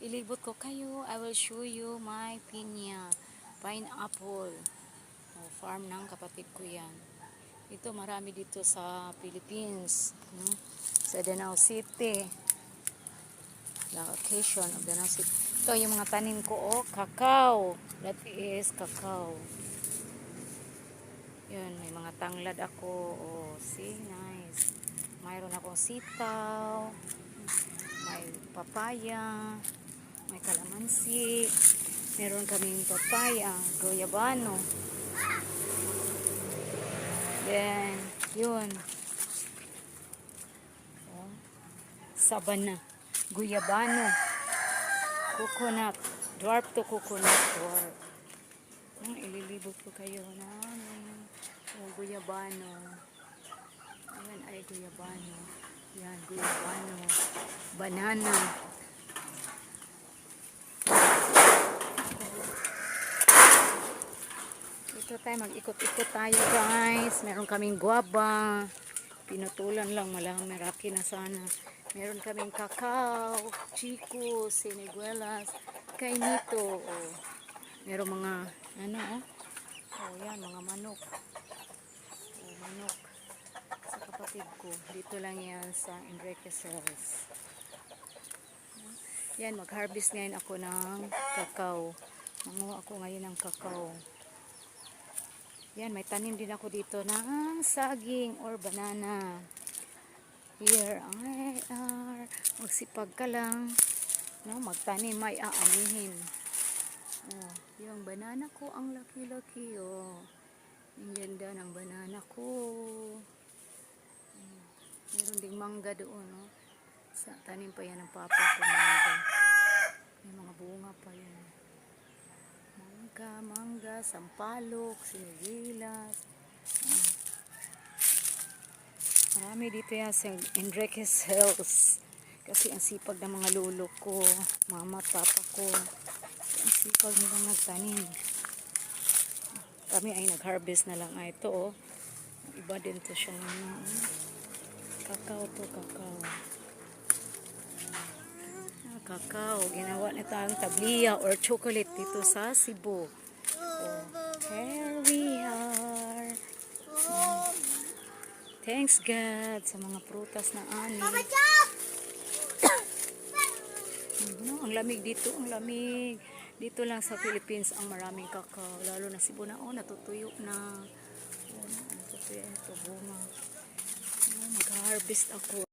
ilibot ko kayo. I will show you my pinya, pineapple. Farm ng kapatid ko yan. Ito marami dito sa Philippines, sa Danau City. The location of Danau City. Ito yung mga tanim ko, cacao. That is cacao. Yun, may mga tanglad ako. See, nice. Mayroon akong sitaw, may papaya, may kalamansi, meron kaming papaya, goyabano. Then, yun. Sabana, guyabano, coconut, dwarf to coconut, dwarf. Ililibot ko kayo namin. Guyabano. Ayan ay guyabano. Yan, guyabano. Banana. Ito tayo, mag-ikot-ikot tayo guys. Meron kaming guava. Pinutulan lang, maraki na sana. Meron kaming cacao, chico, siniguelas, kainito. Meron mga, yan, mga manok. Manok. Sa kapatid ko. Dito lang yan sa Enriquez Hills. Yan, mag-harvest ngayon ako ng cacao. Manguha ako ngayon ng cacao. Yan, may tanim din ako dito ng saging or banana. Here I are. Magsipag ka lang. Magtanim, may aanihin. Yung banana ko, ang laki-laki. Ang ganda ng banana ko. Meron ding mangga doon. Sa tanim pa yan ng papa ko. Mangga. May mga bunga pa yan. Mangga, sampalok, sinigilas. Marami dito yan sa Enriquez Hills. Kasi ang sipag ng mga lolo ko, mama, papa ko. Ang sipag nilang nagtanim. Kami ay nag-harvest na lang. Ito iba din to siya. Cacao to, cacao. Cacao. Ginawa na tayong tabliya or chocolate dito sa Cebu. Here we are. Thanks God sa mga prutas na ani. Ang lamig dito, ang lamig. Dito lang sa Philippines ang maraming cacao. Lalo na Cebu na, natutuyo na. Natutuyo ito, bunga. Mag-harvest ako.